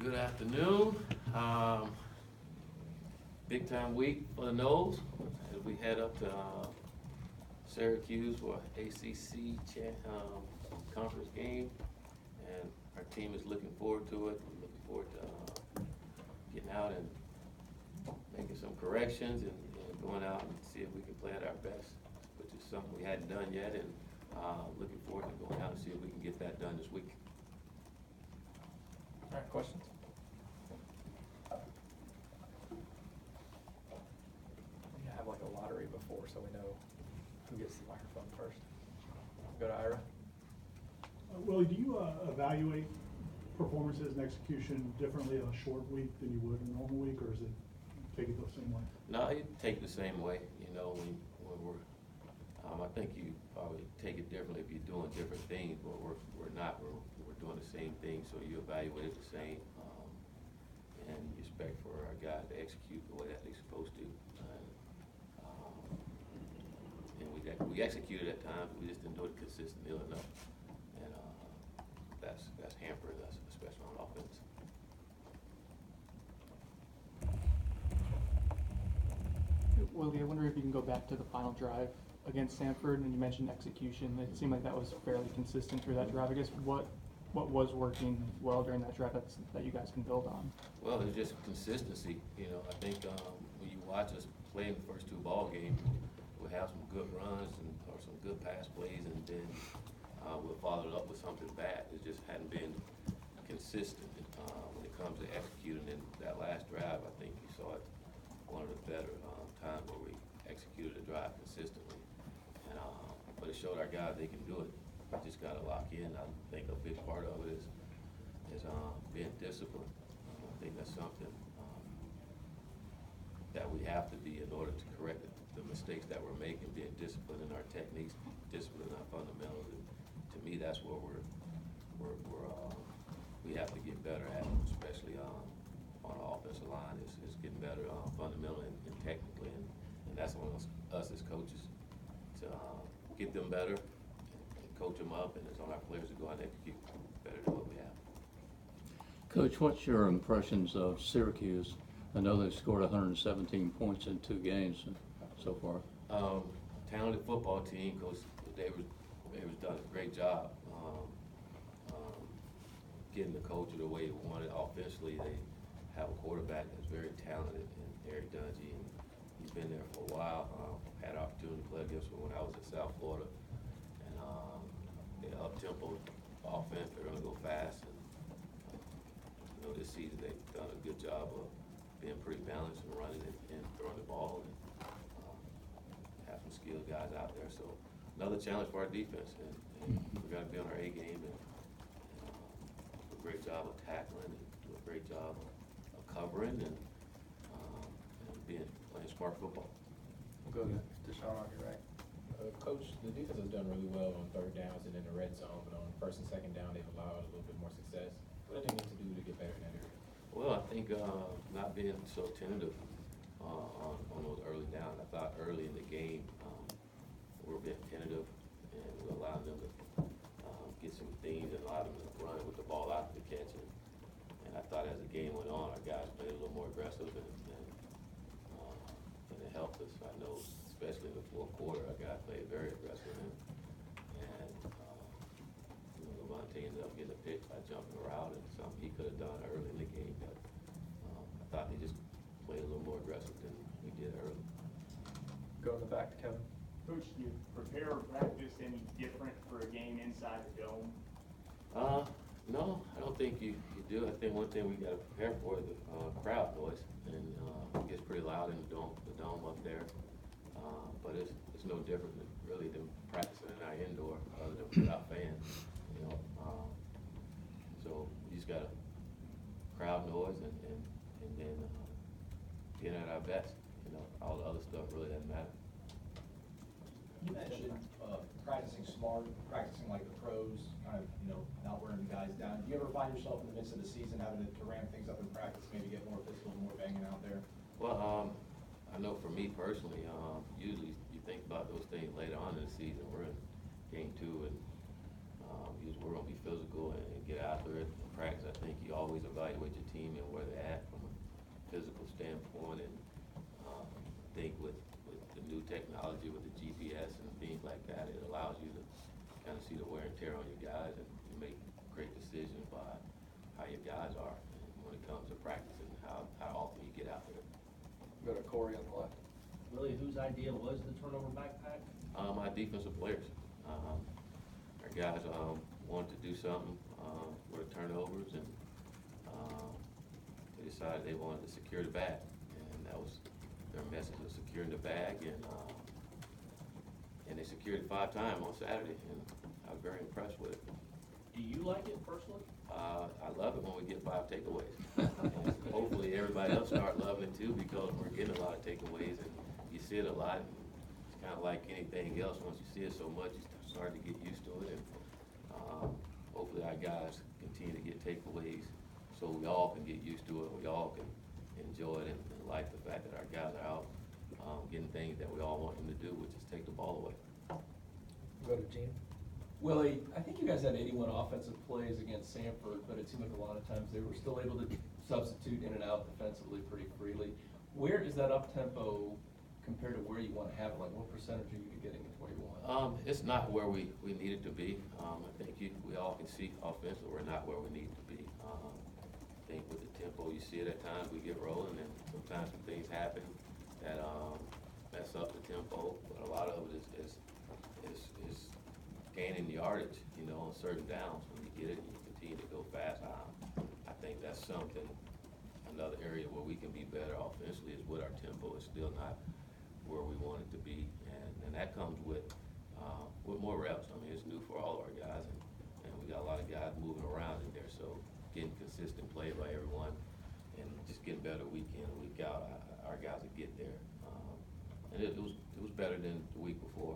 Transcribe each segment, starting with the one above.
Good afternoon. Big time week for the Noles as we head up to Syracuse for ACC conference game, and our team is looking forward to it. We're looking forward to getting out and making some corrections and going out and see if we can play at our best, which is something we hadn't done yet, and looking forward to going out and see if we can get that done this week. All right, questions? We have like a lottery before, so we know who gets the microphone first. Go to Ira. Willie, do you evaluate performances and execution differently on a short week than you would a normal week, or is it take it the same way? No, you take the same way, you know, when we're, I think you probably take it differently if you're doing different things, but we're not, we're doing the same thing, so you evaluate it the same, and you expect for our guys to execute the way that they're supposed to. And we executed at times, we just didn't do it consistently enough, and that's hampering us, especially on offense. Willie, I wonder if you can go back to the final drive against Samford, and you mentioned execution. It seemed like that was fairly consistent through that drive. I guess what was working well during that drive that you guys can build on? Well, it's just consistency. You know, I think when you watch us play in the first two ball games, we'll have some good runs or some good pass plays, and then we'll follow it up with something bad. It just hadn't been consistent when it comes to executing. In that last drive, I think you saw it one of the better times where we executed a drive consistently. And, but it showed our guys they can do it. We just got to lock in. I think a big part of it is being disciplined. I think that's something that we have to be in order to correct the mistakes that we're making, being disciplined in our techniques, disciplined in our fundamentals. And to me, that's where we have to get better at, especially on the offensive line, is getting better fundamentally and technically. And that's on us as coaches to get them better and coach them up, and it's on our players to go out and execute better than what we have. Coach, what's your impressions of Syracuse? I know they've scored 117 points in 2 games so far. Talented football team. Coach Davis done a great job getting the culture the way he wanted. Offensively, they have a quarterback that's very talented, and Eric Dungy, and he's been there for a while. Had an opportunity to play against him when I was in South Florida, and they're up-tempo offense. They're going to go fast, and you know, this season they've done a good job of being pretty balanced and running and throwing the ball, and have some skilled guys out there. So another challenge for our defense, and we got to be on our A game and do a great job of tackling and do a great job of covering and playing smart football. We'll go to Sean on your right. Coach, the defense has done really well on third downs and in the red zone, but on first and second down, they've allowed a little bit more success. What do they need to do to get better in that area? Well, I think not being so tentative on those early downs. I thought early in the game we were being tentative, and we allowed them to get some things and allowed them to run with the ball out to the catch. And I thought as the game went on, our guys played a little more aggressive, and it helped us. I know, especially in the fourth quarter, our guys played very aggressive, and you know, Levante ended up getting a pick by jumping around, and something he could have done early in the game, but I thought they just played a little more aggressive than we did early. Go in the back to Kevin. Coach, do you prepare or practice any different for a game inside the dome? No, I don't think you do. I think one thing we got to prepare for is the crowd noise, and it gets pretty loud in the dome up there. But it's no different than practicing in our indoor, other than without fans. You know, so you just got a crowd noise and then being at our best. You know, all the other stuff really doesn't matter. You mentioned practicing smart, practicing like the pros, kind of, you know, not wearing the guys down. Do you ever find yourself in the midst of the season having to ramp things up in practice, maybe get more physical, more banging out there? Well, I know for me personally, usually you think about those things later on in the season. We're in game 2, and usually we're going to be physical and get after it and practice, I think you always evaluate your team and where they're at from a physical standpoint. And I think with the new technology, with the GPS and things like that, it allows you to kind of see the wear and tear on your guys, and you make great decisions by how your guys are when it comes to practicing, how often you get out there. Go to Corey on the left. Willie, whose idea was the turnover backpack? My defensive players. Our guys wanted to do something with the turnovers, and they decided they wanted to secure the bag, and that was their message of securing the bag, and they secured it 5 times on Saturday, and I was very impressed with it. Do you like it personally? I love it when we get 5 takeaways. And hopefully everybody else start loving it too, because we're getting a lot of takeaways, and you see it a lot. And it's kind of like anything else. Once you see it so much, you start to get used to it. And hopefully our guys continue to get takeaways, so we all can get used to it. We all can enjoy it and like the fact that our guys are out getting things that we all want them to do, which is take the ball away. Go to Gene. Willie, I think you guys had 81 offensive plays against Samford, but it seemed like a lot of times they were still able to substitute in and out defensively pretty freely. Where is that up-tempo compared to where you want to have it? Like, what percentage are you getting to where you want? It's not where we need it to be. I think we all can see offensively we're not where we need to be. I think with the tempo, you see it at times, we get rolling, and sometimes some things happen that mess up the tempo, but a lot of it is gaining yardage, on certain downs. When you get it, and you continue to go fast. I think that's something, another area where we can be better offensively is with our tempo. It's still not where we want it to be, and that comes with more reps. I mean, it's new for all of our guys, and we got a lot of guys moving around in there, so getting consistent play by everyone and just getting better week in and week out, our guys will get there. And it was better than the week before,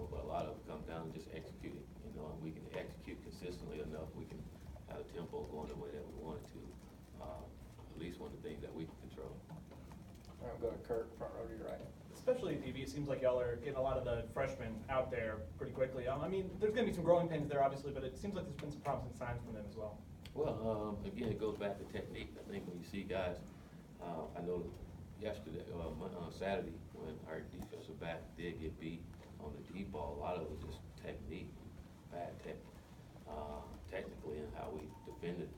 but a lot of it comes down to just executing, and we can execute consistently enough, we can have a tempo going the way that we want it to. At least one of the things that we can control. All right, we'll go to Kurt, front row to your right. Especially in TV, it seems like y'all are getting a lot of the freshmen out there pretty quickly. I mean, there's going to be some growing pains there, obviously, but it seems like there's been some promising signs from them as well. Well, again, it goes back to technique. I think when you see guys, I know yesterday, on Saturday, when our defensive back did get beat on the deep ball, a lot of it was just technique, bad technically, and how we defended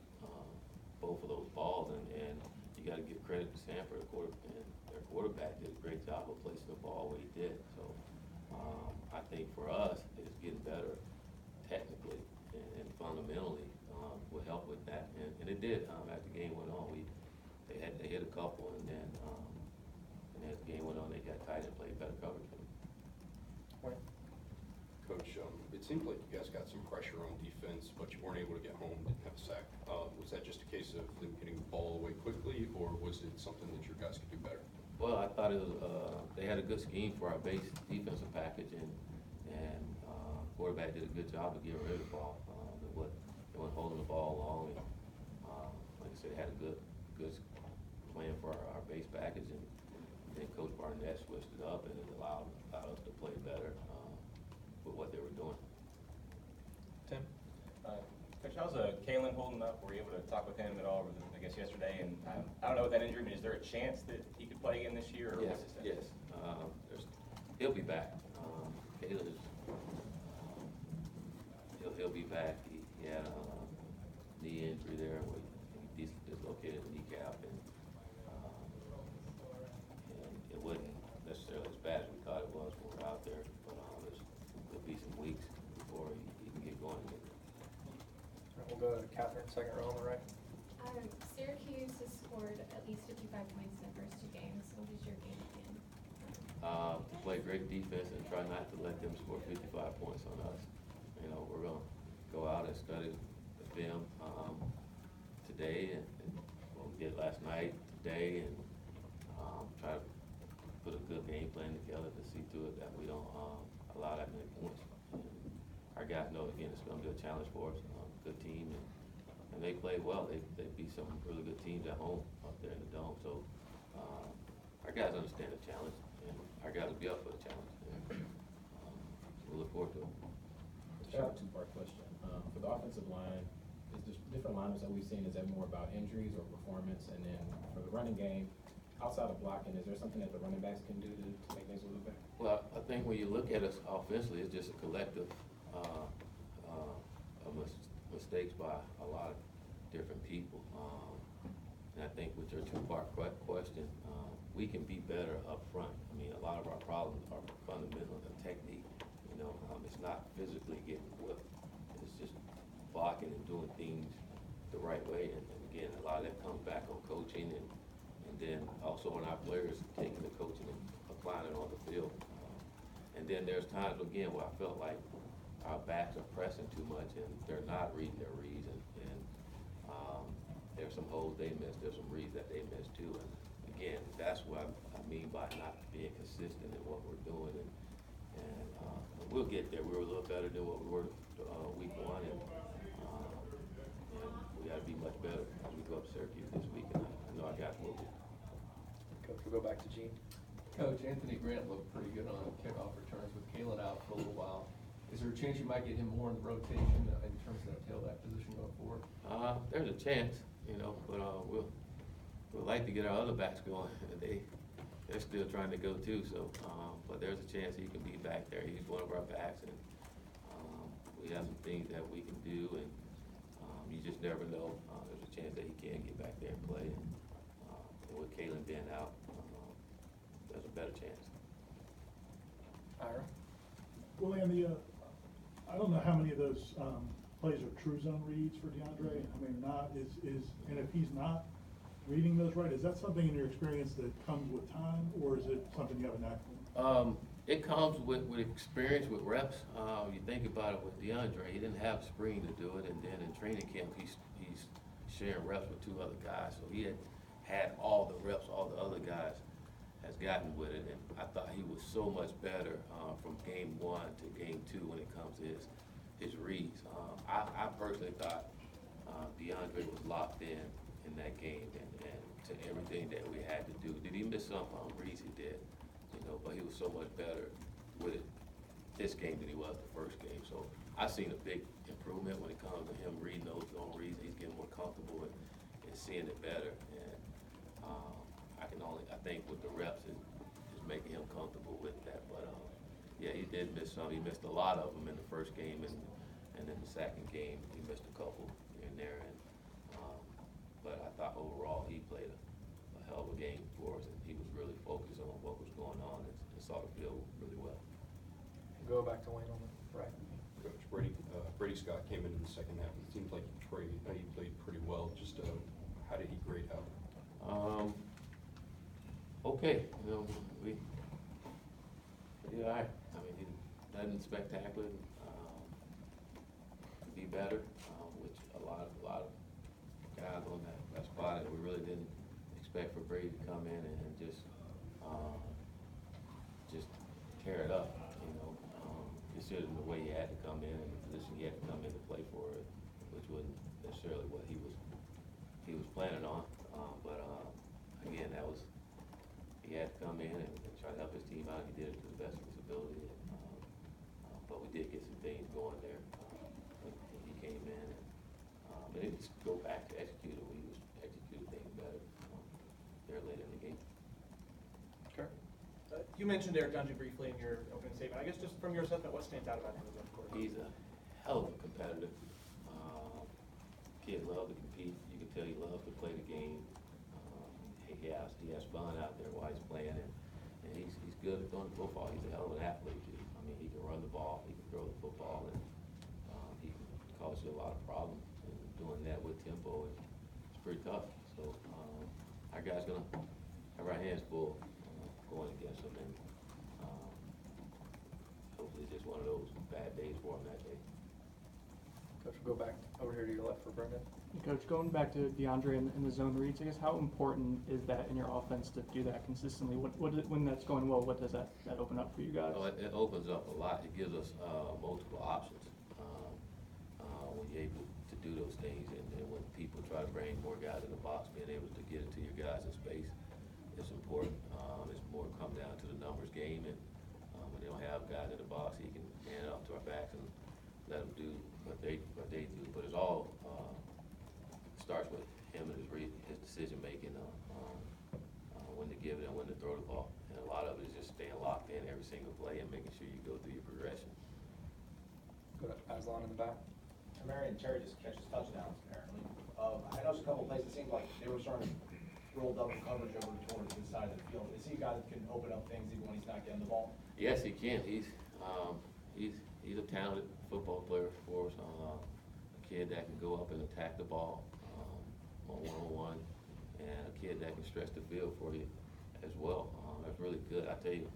both of those balls. And you got to give credit to Samford, and their quarterback did a great job of placing the ball where he did. So I think for us, it's getting better technically and fundamentally will help with that. And it did. As the game went on, they hit a couple, and then as the game went on, they got tight and played better coverage. Coach, it seemed like you guys got some pressure on defense, but you weren't able to get home, didn't have a sack. Was that just a case of them getting the ball away quickly, or was it something that your guys could do better? Well, I thought it was, they had a good scheme for our base defensive package, and quarterback did a good job of getting rid of the ball. They weren't holding the ball long, and like I said, they had a good plan for our base package, and then Coach Barnett switched it up, and it allowed us to play better with what they were doing. Tim? Coach, how's Kalen holding up? Were you able to talk with him at all, I guess, yesterday? And I don't know with that injury, I mean, is there a chance that he could play again this year? Or Yes, what's his status? yes. He'll be back. Kalen is, he'll be back. He had a knee injury there where he dislocated the kneecap, and it wasn't necessarily as bad as we thought it was when we were out there, but there'll be some weeks before he can get going again. We'll go to Catherine, second row on the right. Syracuse has scored at least 55 points in the first 2 games. What is your game plan? To play great defense and try not to let them score 55 points on us. We're going to go out and study the film today, and what we did last night, today, and try to put a good game plan together to see to it that we don't allow that many points. And our guys know, again, it's going to be a challenge for us. Good team, and they played well. They beat some really good teams at home up there in the Dome. So our guys understand the challenge, and our guys will be up for the challenge. And, we'll look forward to it. I have a 2-part question. For the offensive line, is different lineups that we've seen, is that more about injuries or performance? And then for the running game, outside of blocking, is there something that the running backs can do to make things a little better? Well, I think when you look at us offensively, it's just a collective of mistakes by a lot of different people. And I think with your two-part question, we can be better up front. I mean, a lot of our problems are fundamental in technique. You know, it's not physically getting whipped. It's just blocking and doing things the right way. And again, a lot of that comes back on coaching and then also on our players taking the coaching and applying it on the field. And then there's times, again, where I felt like our backs are pressing too much and they're not reading their reads. And there's some holes they missed, there's some reads that they missed too. And again, that's what I mean by not being consistent in what we're doing. And we'll get there. We were a little better than what we were week one. And we got to be much better as we go up to Syracuse this week. And I know our guys will be. Coach, we'll go back to Gene. Coach, Anthony Grant looked pretty good on kickoff returns with Kalen out for a little while. Is there a chance you might get him more in the rotation in terms of that tailback position going forward? There's a chance, you know, but we'd like to get our other backs going. They're still trying to go too, so, but there's a chance he can be back there. He's one of our backs, and we have some things that we can do, and you just never know. There's a chance that he can get back there and play. And with Kalen being out, there's a better chance. Ira? Willie, I don't know how many of those plays are true zone reads for DeAndre. I mean, not and if he's not reading those right, is that something in your experience that comes with time, or is it something you have an act? It comes with experience, with reps. You think about it with DeAndre, he didn't have spring to do it, and then in training camp, he's sharing reps with two other guys, so he had all the reps all the other guys has gotten with it, and I thought he was so much better from game one to game two when it comes to his reads. I personally thought DeAndre was locked in that game and to everything that we had to do. Did he miss some reads? He did, you know, but he was so much better with it this game than he was the first game. So I've seen a big improvement when it comes to him reading those zone reads. He's getting more comfortable and seeing it better. And I think with the reps, it's making him comfortable with that. But yeah, he did miss some. He missed a lot of them in the first game, and then the second game, he missed a couple in there. And but I thought overall he played a hell of a game for us, and he was really focused on what was going on and saw the field really well. Go back to Wayne on the right. Coach, Brady Scott came into the second half. It seemed like he played pretty well. Just how did he grade out? Okay, you know, we did all right. I mean, nothing spectacular. Be better, which a lot of guys on that spot that we really didn't expect for Brady to come in and just tear it up. You know, considering the way he had to come in and the position he had to come in to play for it, which wasn't necessarily what he was planning on. But again, he had to come in and try to help his team out. He did it to the best of his ability. But we did get some things going there when he came in. And it just go back to executing. We was executing things better there later in the game. Okay. You mentioned Eric Dungy briefly in your opening statement. I guess just from your assessment, what stands out about him as a quarterback? He's a hell of a competitor. Kid loves to compete. You can tell he loves to play the game. He has fun out there while he's playing, and he's good at throwing the football. He's a hell of an athlete too. I mean, he can run the ball, he can throw the football, and he can cause you a lot of problems. And doing that with tempo, it's pretty tough. So our guys gonna have our hands full going against him, and hopefully it's just one of those bad days for him that day. Coach, we'll go back over here to your left for Brendan. Coach, going back to DeAndre and the zone reads, I guess how important is that in your offense to do that consistently? When that's going well, what does that open up for you guys? Well, it opens up a lot. It gives us multiple options when you're able to do those things. And when people try to bring more guys in the box, being able to get it to your guys in space is important. It's more come down to the numbers game, and when they don't have guys in the box, he can hand it off to our backs and let them do what they do. But it's all Terry, and Terry just catches touchdowns apparently. I know there's a couple of places, it seems like they were starting to roll double coverage over towards his side of the field. Is he a guy that can open up things even when he's not getting the ball? Yes, he can. He's a talented football player for us. A kid that can go up and attack the ball on one-on-one, and a kid that can stretch the field for you as well. That's really good. I tell you,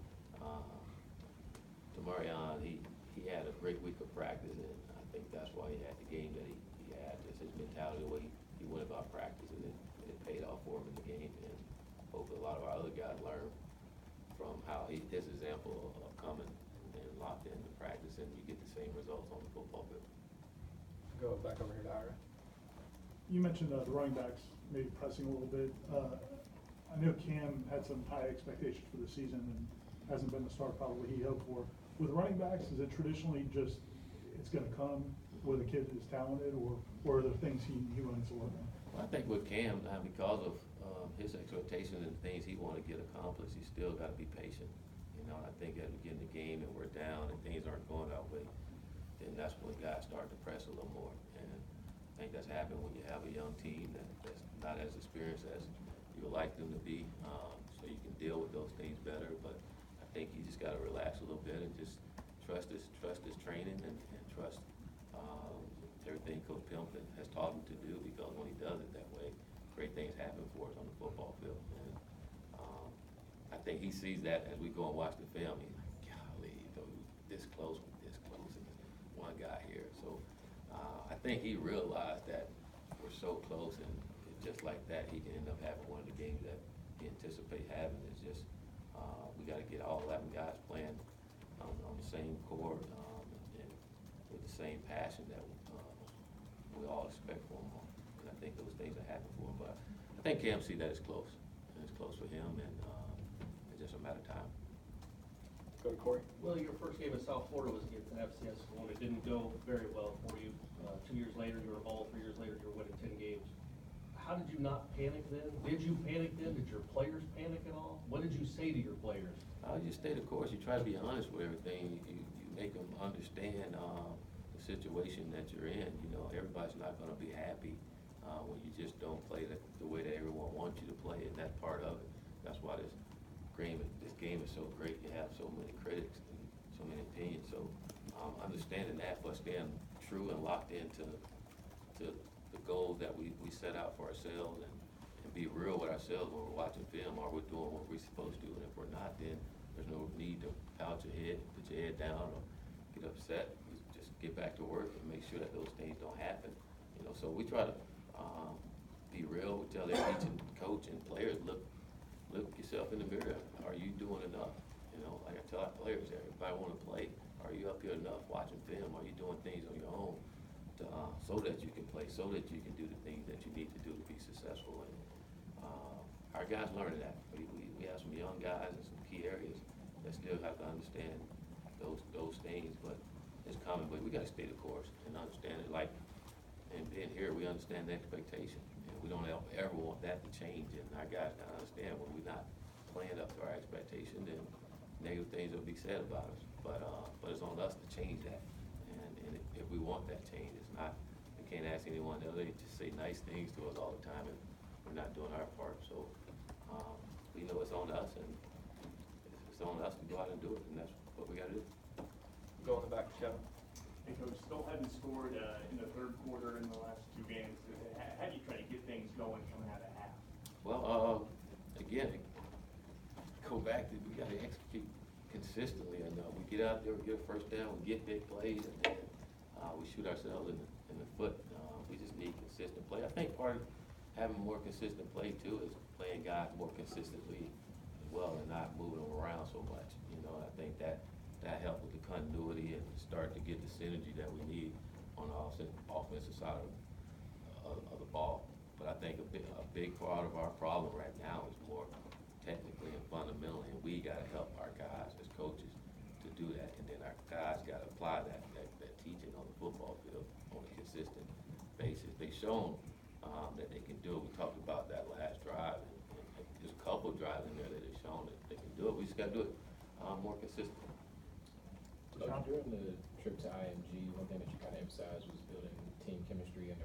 Tamarion, he had a great week of practice, and I think that's why he had the game that he had. Just his mentality, the way he went about practice, and it paid off for him in the game. And hopefully a lot of our other guys learn from how his example of coming and locked into practice, and you get the same results on the football field. Go back over here to Ira. You mentioned the running backs maybe pressing a little bit. I know Cam had some high expectations for the season and hasn't been the star probably he hoped for. With running backs, is it traditionally just it's going to come where the kid is talented, or are there things he wants to work on? Well, I think with Cam, because of his expectations and things he want to get accomplished, he's still got to be patient. You know, I think as we get in the game and we're down and things aren't going our way, then that's when guys start to press a little more. And I think that's happened when you have a young team that's not as experienced as you would like them to be, so you can deal with those things better. But I think you just got to relax a little bit and just trust his training and trust everything Coach Pimpton has taught him to do, because when he does it that way, great things happen for us on the football field. And I think he sees that as we go and watch the film. He's like, golly, this close, and one guy here. So I think he realized that we're so close, and just like that, he can end up having one of the games that he anticipates having. It's just we got to get all 11 guys playing on the same court and with the same passion that we all expect for him. And I think those things are happening for him. But I think Cam see that it's close, and it's close for him, and it's just a matter of time. Go to Corey. Well, your first game in South Florida was against an FCS school, and it didn't go very well for you. 2 years later, you were a ball. 3 years later, you were winning 10 games. How did you not panic then? Did you panic then? Did your players panic at all? What did you say to your players? You stay the course. You try to be honest with everything. You make them understand the situation that you're in. You know, everybody's not going to be happy when you just don't play the way that everyone wants you to play, and that's part of it. That's why this game is so great. You have so many critics and so many opinions. So understanding that, but staying true and locked into the goals that we set out for ourselves, and be real with ourselves when we're watching film. Are we doing what we're supposed to? And if we're not, then there's no need to pout your head, put your head down, or get upset. You just get back to work and make sure that those things don't happen. You know, so we try to be real. We tell each coach and players, look yourself in the mirror. Are you doing enough? You know, like I tell our players, everybody want to play. Are you up here enough watching film? Are you doing things on your own so that you can play, so that you can do the things that you need to do to be successful? And our guys learning that. We have some young guys in some key areas that still have to understand those things, but it's coming. But we got to stay the course and understand it. Like, and being here, we understand the expectation, and we don't ever want that to change. And our guys got to understand when we're not playing up to our expectation, then negative things will be said about us. But it's on us to change that. And if we want that change, it's not. We can't ask anyone else. They just say nice things to us all the time, and we're not doing our part. So we know it's on us, and it's on us to go out and do it, and that's what we got to do. Go in the back, Kevin. Hey, Coach, still haven't scored in the third quarter in the last 2 games. How do you try to get things going coming out of half? Well, again, go back to we got to execute consistently. And we get out there, we get a first down, we get big plays, and then we shoot ourselves in the foot. We just need consistent play. I think part of having more consistent play too is playing guys more consistently as well, and not moving them around so much. You know, I think that helped with the continuity and start to get the synergy that we need on the offensive side of the ball. But I think a big part of our problem right now is more technically and fundamentally, and we got to help our guys as coaches to do that. And then our guys got to apply that teaching on the football field on a consistent basis. They've shown that they can do it. We talked about that last drive, and there's a couple drives in there that have shown that they can do it. We just got to do it more consistently. During the trip to IMG, one thing that you kind of emphasized was building team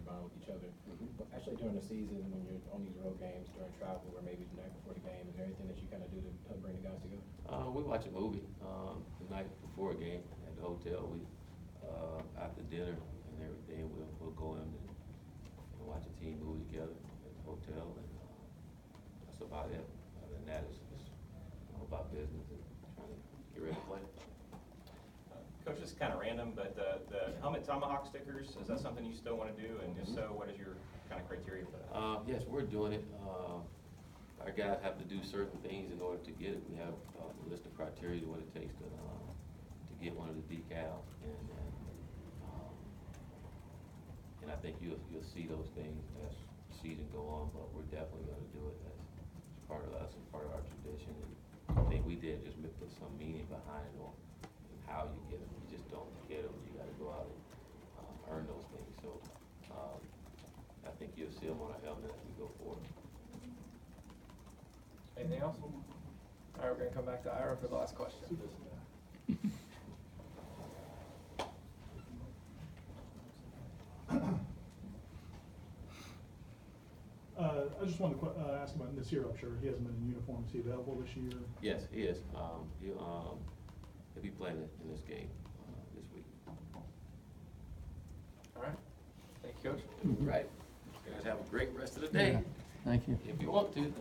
bond with each other. But actually during the season, when you're on these road games, during travel, or maybe the night before the game, is there anything that you kind of do to help bring the guys together? We watch a movie, the night before a game at the hotel. We, after dinner and everything, we'll go in and watch a team movie together at the hotel, and, that's about it. Other than that, it's all about business and trying to get ready to play. Coach, this is kind of random, but the helmet tomahawk stickers, is that something you still want to do? And if so, what is your kind of criteria for that? Yes, we're doing it. Our guys have to do certain things in order to get it. We have a list of criteria, what it takes to get one of the decals. And I think you'll see those things as the season go on, but we're definitely going to do it as part of us and part of our tradition. And I think we did just put some meaning behind it on how you get them. You just don't get them. You got to go out and earn those things. So I think you'll see them on our helmet as we go forward. Anything else? All right, we're gonna come back to Ira for the last question. I just wanted to ask about Nasir Upshur. He hasn't been in uniform. Is he available this year? Yes, he is. He'll be playing in this game this week. All right, thank you, Coach. Right. You guys have a great rest of the day. Thank you. If you want to.